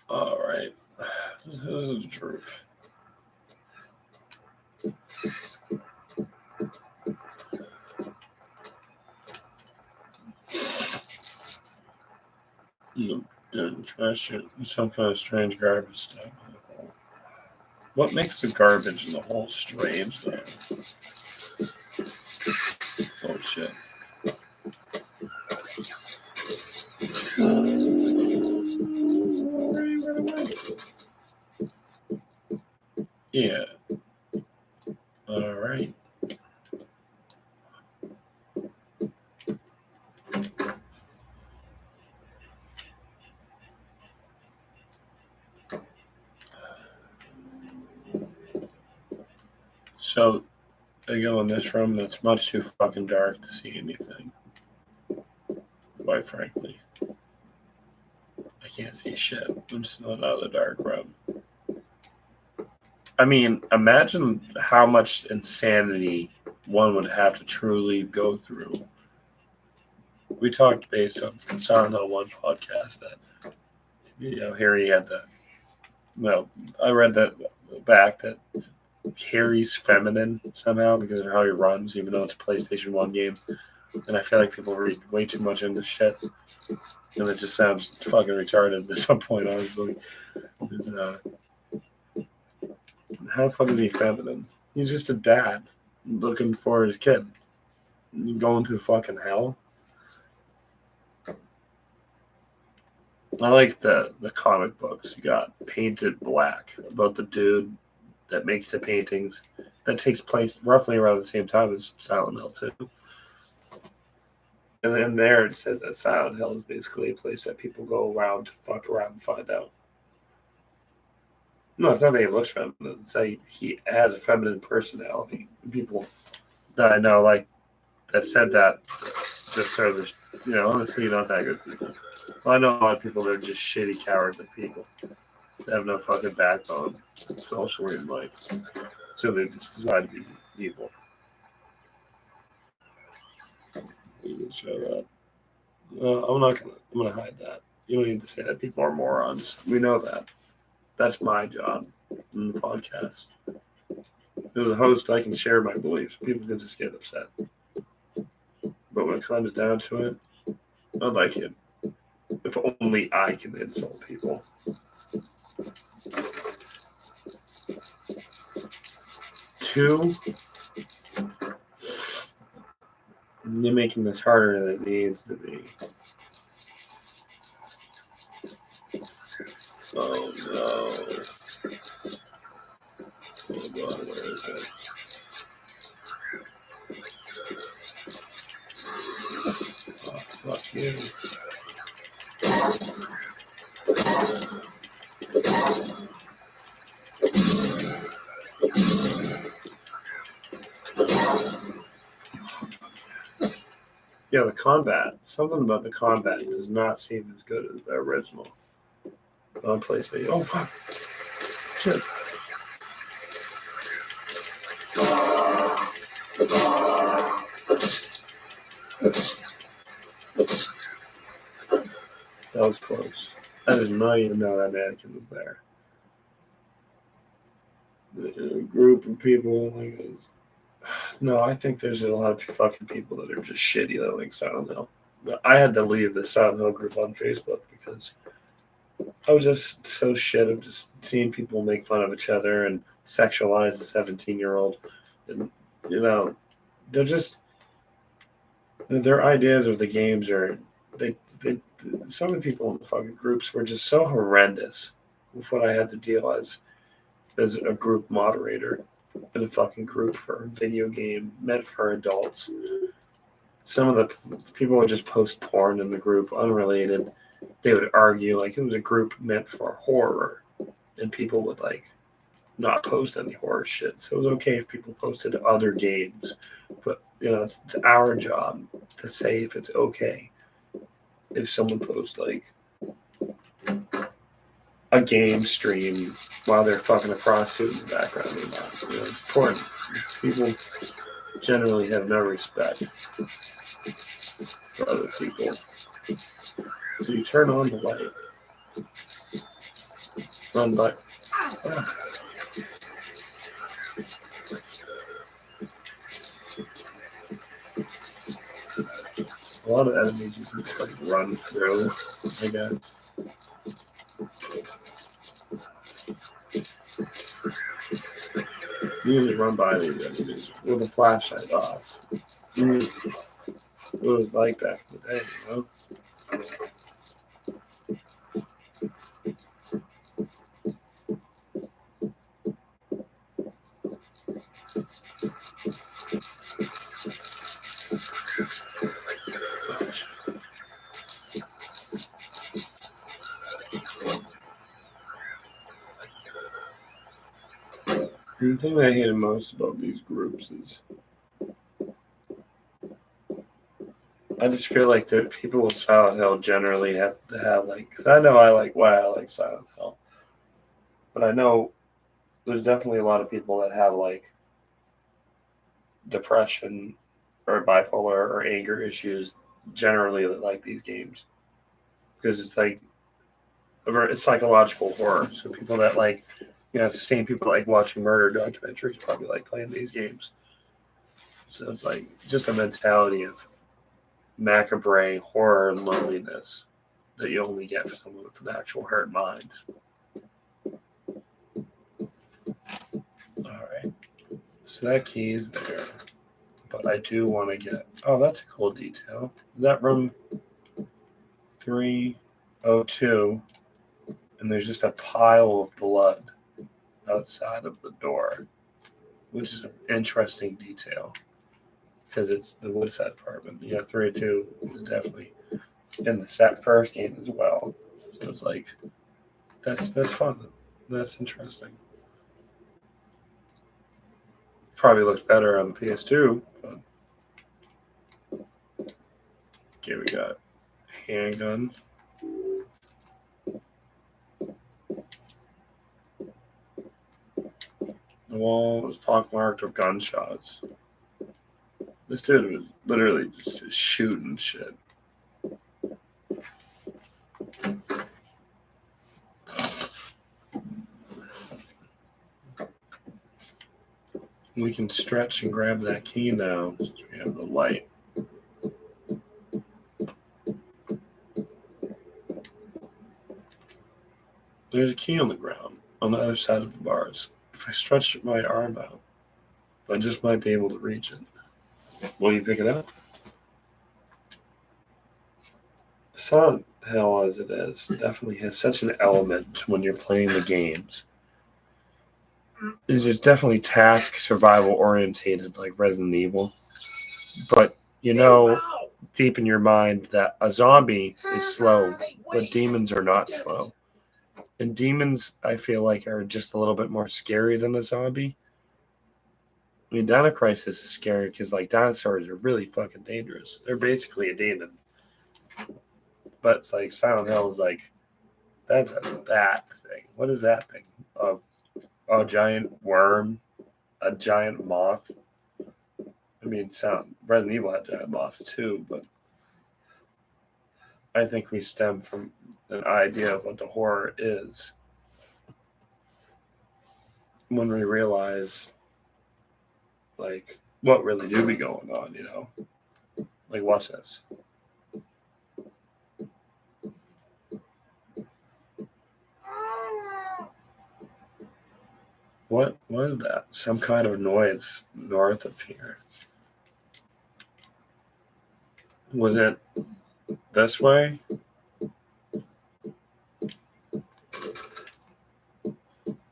All right. This is the truth. Trash it. Some kind of strange garbage stuff. What makes the garbage in the hole strange, though? Oh, shit. Yeah. All right. So I go in this room that's much too fucking dark to see anything. Quite frankly. I can't see shit. I'm just not out of the dark room. I mean, imagine how much insanity one would have to truly go through. We talked based on the Silent Hill 1 podcast that, Harry had the. Well, I read that back that Harry's feminine somehow because of how he runs, even though it's a PlayStation 1 game. And I feel like people read way too much into shit. And it just sounds fucking retarded at some point, honestly. How the fuck is he feminine? He's just a dad looking for his kid. Going through fucking hell. I like the comic books. You got Painted Black about the dude that makes the paintings. That takes place roughly around the same time as Silent Hill 2. And then there it says that Silent Hill is basically a place that people go around to fuck around and find out. No, it's not that he looks feminine. It's that he has a feminine personality. People that I know, like, that said that just so there's, honestly, not that good people. Well, I know a lot of people that are just shitty, cowardly people. They have no fucking backbone socially in life. So they just decide to be evil. You can show that. I'm gonna hide that. You don't need to say that people are morons. We know that. That's my job in the podcast. As a host, I can share my beliefs. People can just get upset. But when it comes down to it, I'd like it. If only I can insult people. Two, you're making this harder than it needs to be. Oh no. Oh god, where is it? Oh, fuck you. Yeah, the combat. Something about the combat does not seem as good as the original on PlayStation. Oh, fuck. Shit. That was close. I did not even know that mannequin was there. A group of people like no, I think there's a lot of fucking people that are just shitty that like Silent Hill. I had to leave the Silent Hill group on Facebook because I was just so shit of just seeing people make fun of each other and sexualize a 17-year-old. And, they're just, their ideas of the games are, they so many people in the fucking groups were just so horrendous with what I had to deal as a group moderator in a fucking group for a video game meant for adults. Some of the people would just post porn in the group, unrelated. They would argue like it was a group meant for horror, and people would like not post any horror shit. So it was okay if people posted other games, but it's our job to say if it's okay if someone posts like a game stream while they're fucking a prostitute in the background. It's important. People generally have no respect for other people. So you turn on the light. Run by. A lot of enemies you can just like run through, I guess. You can just run by these enemies with a flashlight off. It was like that for the day, you know? The thing I hated most about these groups is I just feel like that people with Silent Hill generally have to have like. 'Cause I know I like why I like Silent Hill, but I know there's definitely a lot of people that have like depression or bipolar or anger issues generally that like these games because it's like it's psychological horror. So people that like, it's the same people that like watching murder documentaries probably like playing these games. So it's like just a mentality of macabre horror and loneliness that you only get for someone with an actual hurt mind. All right, so that key is there, but I do want to get. Oh, that's a cool detail. Is that room 302? And there's just a pile of blood outside of the door, which is an interesting detail because it's the Woodside apartment. 302 is definitely in the first game as well. So it's like that's fun. That's interesting. Probably looks better on the PS2. But okay, we got handgun. The wall was pockmarked with gunshots. This dude was literally just shooting shit. We can stretch and grab that key now since we have the light. There's a key on the ground on the other side of the bars. If I stretch my arm out, I just might be able to reach it. Will you pick it up? Silent Hill, as it is, definitely has such an element when you're playing the games. It's just definitely task survival orientated, like Resident Evil. But deep in your mind that a zombie is slow, but demons are not slow. And demons, I feel like, are just a little bit more scary than a zombie. I mean, Dino Crisis is scary because, like, dinosaurs are really fucking dangerous. They're basically a demon. But it's like Silent Hill is like, that's a bat thing. What is that thing? A giant worm? A giant moth? I mean, Resident Evil had giant moths too, but I think we stem from an idea of what the horror is when we realize, like, what really do be going on, Like, watch this. What was that? Some kind of noise north of here. Was it this way?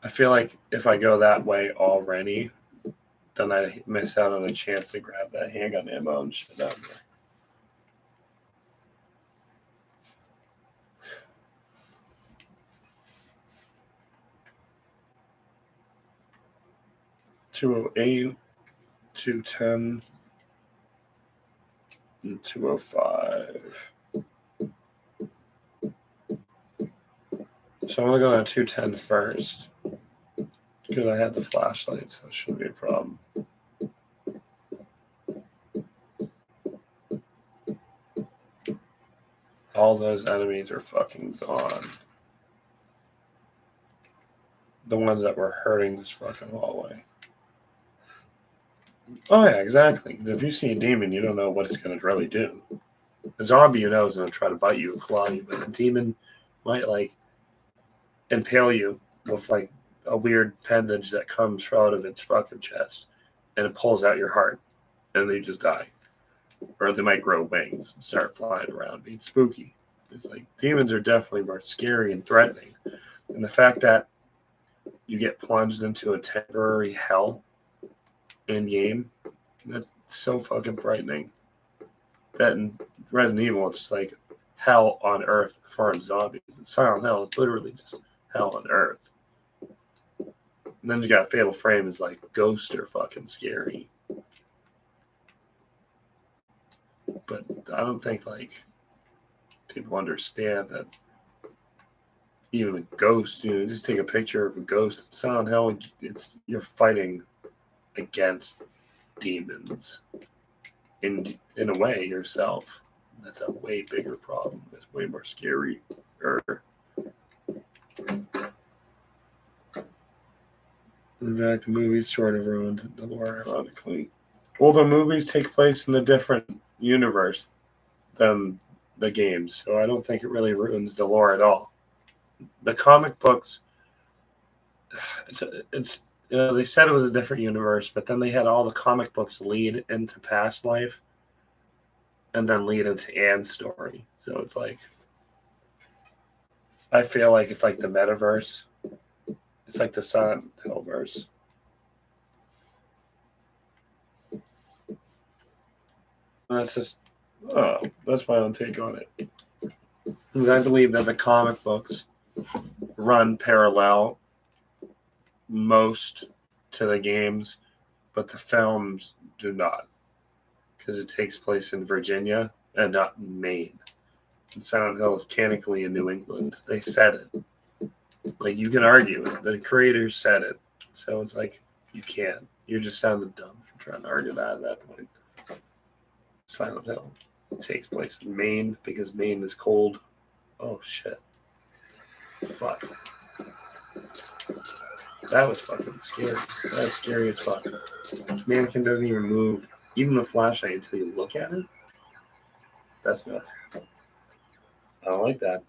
I feel like if I go that way already, then I miss out on a chance to grab that handgun ammo and shit out there. $208, $210, and $205. So I'm gonna go down 210 first because I had the flashlight, so it shouldn't be a problem. All those enemies are fucking gone. The ones that were hurting this fucking hallway. Oh yeah, exactly. 'Cause if you see a demon, you don't know what it's gonna really do. A zombie, you know, is gonna try to bite you, claw you, but a demon might like impale you with like a weird appendage that comes out of its fucking chest, and it pulls out your heart, and then you just die. Or they might grow wings and start flying around, being spooky. It's like demons are definitely more scary and threatening, and the fact that you get plunged into a temporary hell in game, that's so fucking frightening. That in Resident Evil, it's like hell on earth for zombies. In Silent Hill is literally just hell on earth. And then you got Fatal Frame is like ghosts are fucking scary. But I don't think like people understand that even a ghost, you know, just take a picture of a ghost. Silent Hill, you're fighting against demons in a way yourself. That's a way bigger problem. It's way more scary. In fact, the movies sort of ruined the lore, ironically. Well, the movies take place in a different universe than the games, so I don't think it really ruins the lore at all. The comic books, it's you know, they said it was a different universe, but then they had all the comic books lead into past life and then lead into Anne's story. So it's like, I feel like it's like the metaverse. It's like the Silent Hill verse. That's just, that's my own take on it. Because I believe that the comic books run parallel most to the games, but the films do not. Because it takes place in Virginia and not in Maine. And Silent Hill is canonically in New England. They said it. Like, you can argue it. The creators said it. So it's like, you can't. You're just sounding dumb for trying to argue that at that point. Silent Hill takes place in Maine because Maine is cold. Oh, shit. Fuck. That was fucking scary. That's scary as fuck. Mannequin doesn't even move, even the flashlight, until you look at it. That's nuts. I don't like that.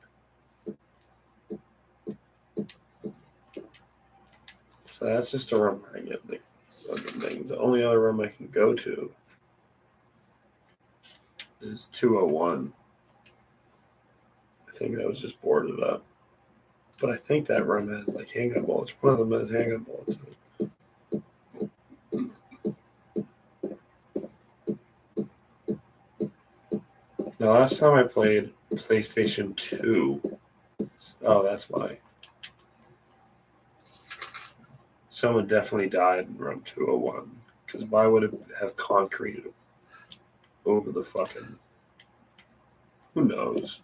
So that's just a room I get the fucking things. The only other room I can go to is 201. I think that was just boarded up. But I think that room has like handgun bullets. One of them has handgun bullets. Now, last time I played PlayStation 2, oh, that's why. Someone definitely died in room 201. Because why would it have concrete over the fucking. Who knows?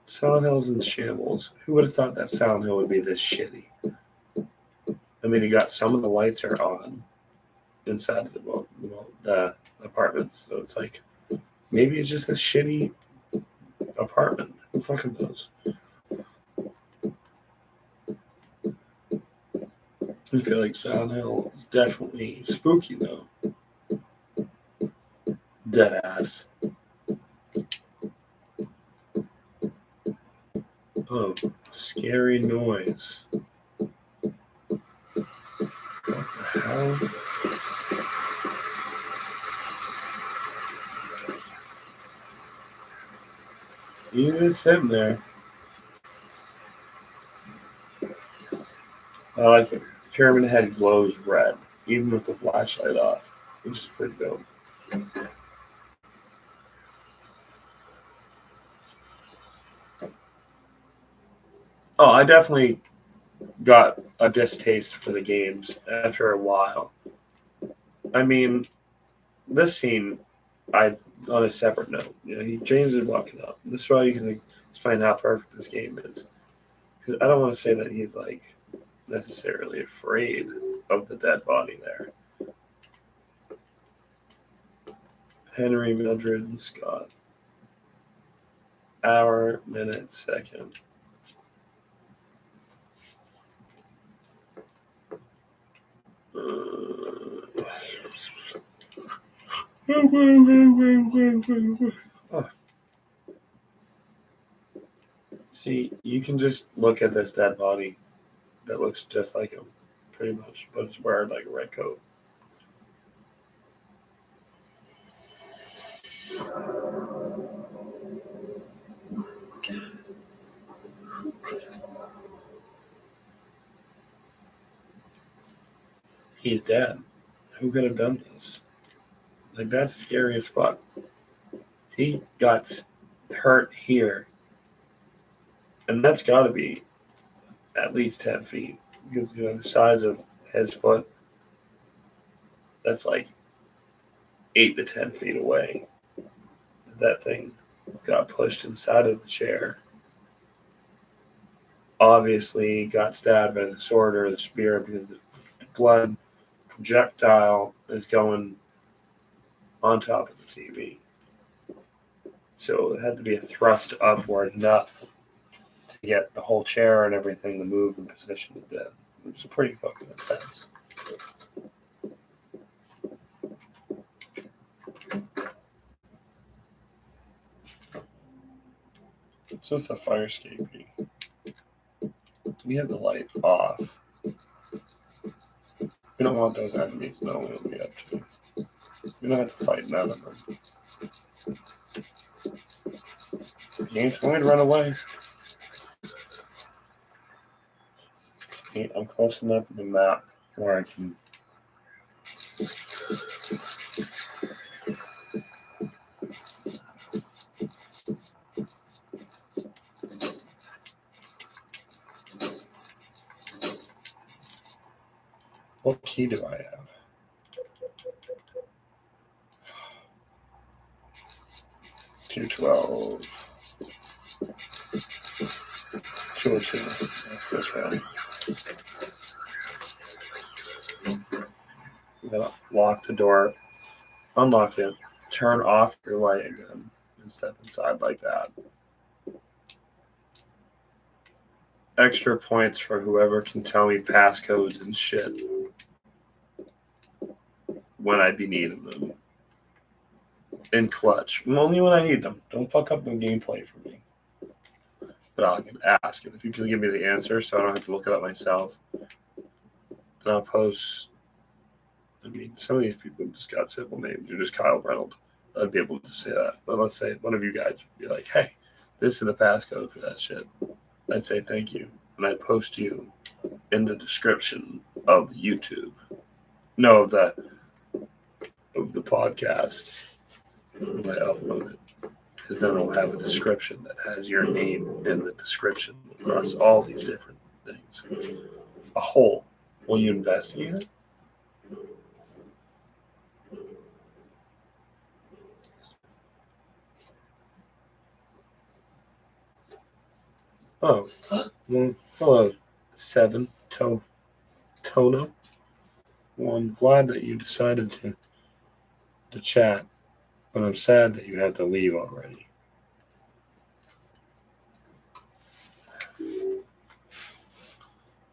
Silent Hill's in shambles. Who would have thought that Silent Hill would be this shitty? I mean, you got some of the lights are on inside of the apartments. So it's like, maybe it's just a shitty apartment. Who fucking knows? I feel like Silent Hill is definitely spooky, though. Dead ass. Oh, scary noise. What the hell? You just sitting there. I like it. Pyramid Head glows red, even with the flashlight off, which is pretty dope. Oh, I definitely got a distaste for the games after a while. I mean, this scene, on a separate note, you know, James is walking up. This is why you can explain how perfect this game is. Because I don't want to say that he's like necessarily afraid of the dead body there. Henry, Mildred, and Scott. Hour, minute, second. Oh. See, you can just look at this dead body that looks just like him, pretty much, but it's wearing like a red coat. God. Who could have? He's dead. Who could have done this? Like, that's scary as fuck. He got hurt here. And that's got to be at least 10 feet. Because, you know, the size of his foot, that's like 8 to 10 feet away. That thing got pushed inside of the chair. Obviously, got stabbed by the sword or the spear because the blood projectile is going on top of the TV. So it had to be a thrust upward enough to get the whole chair and everything to move in position it did. It's pretty fucking intense. It's just a fire escaping. We have the light off. We don't want those enemies knowing what we up to. We don't have to fight none of them. The game's going to run away. I'm close enough to the map where I can. What key do I have? $212. 202. That's this round. You gotta lock the door, unlock it, turn off your light again, and step inside like that. Extra points for whoever can tell me passcodes and shit when I be needing them. In clutch. Only when I need them. Don't fuck up the gameplay for me. But I'll ask. And if you can give me the answer so I don't have to look it up myself, then I'll post. I mean, some of these people just got simple names. You're just Kyle Reynolds. I'd be able to say that. But let's say one of you guys would be like, hey, this is the passcode for that shit. I'd say thank you. And I'd post you in the description of the YouTube. No, of the podcast when I upload it. Because then it'll have a description that has your name in the description across all these different things. A whole. Will you investigate it? Oh, well, hello, Tono. Well, I'm glad that you decided to chat, but I'm sad that you had to leave already.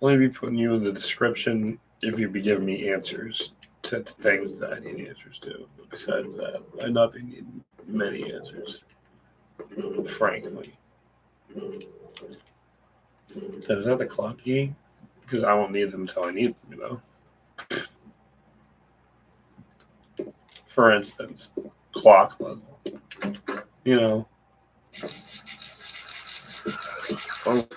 I'll be putting you in the description if you be giving me answers to things that I need answers to. But besides that, I'd not be needing many answers, frankly. Is that the clock key? Because I won't need them until I need them, you know? For instance, clock puzzle. You know? Oh.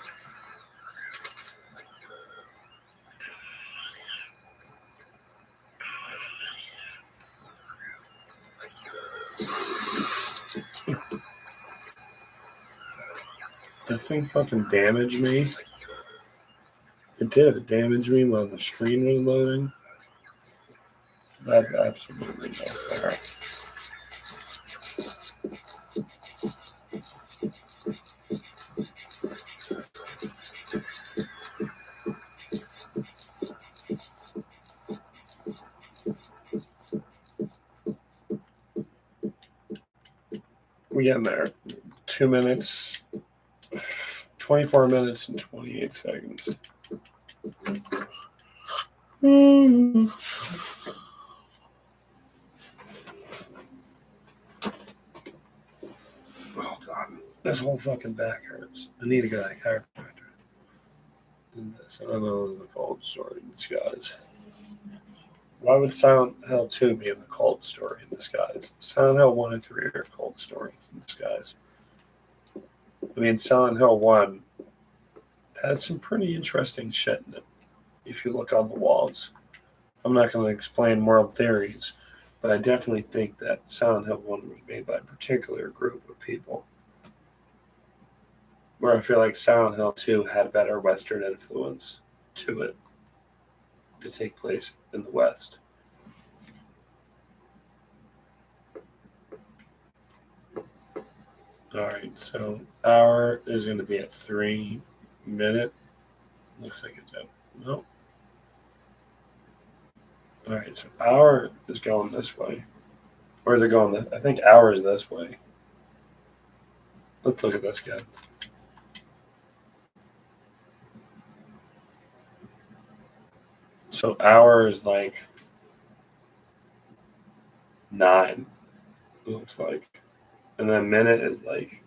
The thing fucking damaged me. It did. It damaged me while the screen was loading. That's absolutely no fair. we getting there? 2 minutes, 24 minutes, and 28 seconds. Oh, God. This whole fucking back hurts. I need to go to the chiropractor. And this, I don't know the cold story in disguise. Why would Silent Hill 2 be in the cold story in disguise? Silent Hill 1 and 3 are cold stories in disguise. I mean, Silent Hill 1 had some pretty interesting shit in it if you look on the walls. I'm not going to explain world theories, but I definitely think that Silent Hill 1 was made by a particular group of people. Where I feel like Silent Hill 2 had a better Western influence to it to take place in the West. Alright, so hour is going to be at 3 minutes. Looks like it's at, no. Alright, so hour is going this way. Where is it going? I think hour is this way. Let's look at this guy. So hour is like 9, it looks like. And then minute is like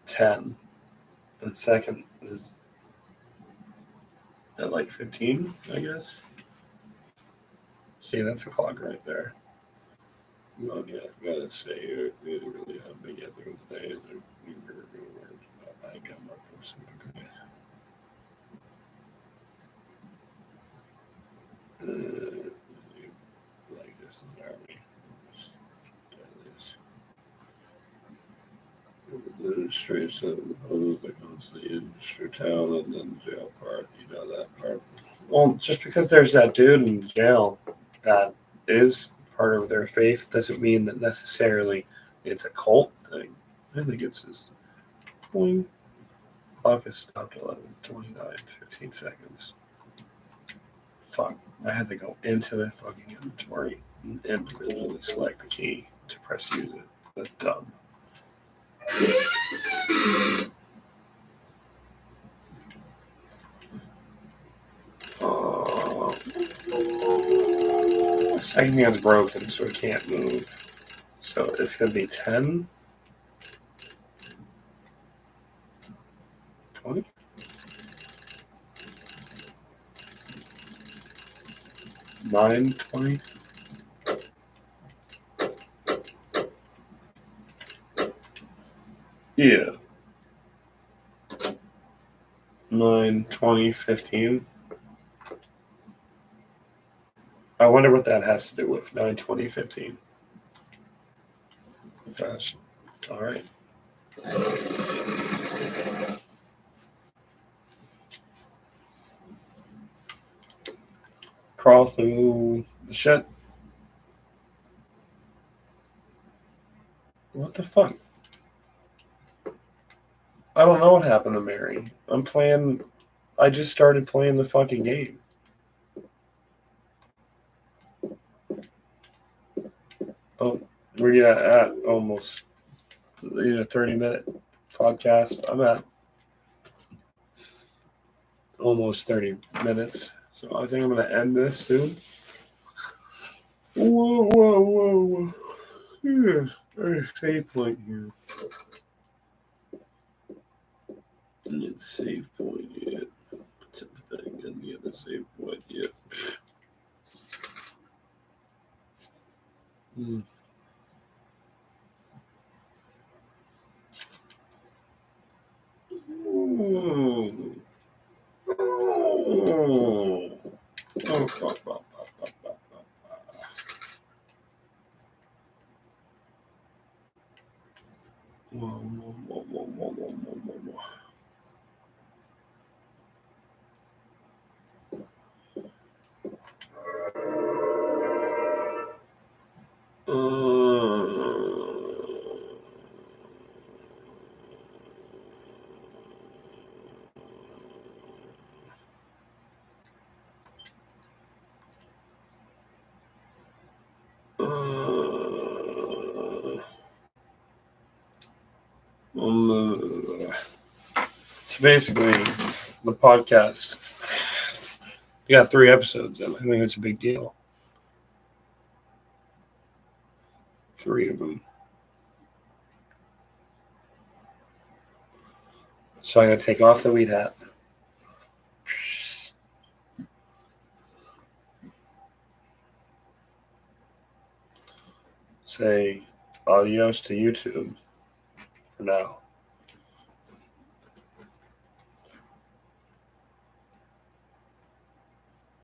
10. And second is at like 15, I guess. See, that's a clock right there. Well, yeah, I gotta say, you really have been getting the days. I come up with some good. Like this in the army. The streets of the pose that goes to the industry town and then the jail part. You know that part. Well, just because there's that dude in jail that is part of their faith doesn't mean that necessarily it's a cult thing. I think it's just boing. Clock has stopped 11:29, 15 seconds. Fuck. I had to go into the fucking inventory and individually select the key to press use it. That's dumb. Second hand's broken, so it can't move. So it's going to be 10, 20, 9, 20. Yeah. 9, 20, 15. I wonder what that has to do with 9, 20, 15. Gosh. All right. Crawl through the shit. What the fuck? I don't know what happened to Mary. I just started playing the fucking game. Oh, we're at almost 30-minute podcast. I'm at almost 30 minutes. So I think I'm going to end this soon. Whoa. Yeah, save point here. Let's save point yet. Thing and the other save point yet. So basically, the podcast, we got 3 episodes in. I think it's a big deal. 3 of them. So I'm going to take off the weed hat. Say adios to YouTube for now.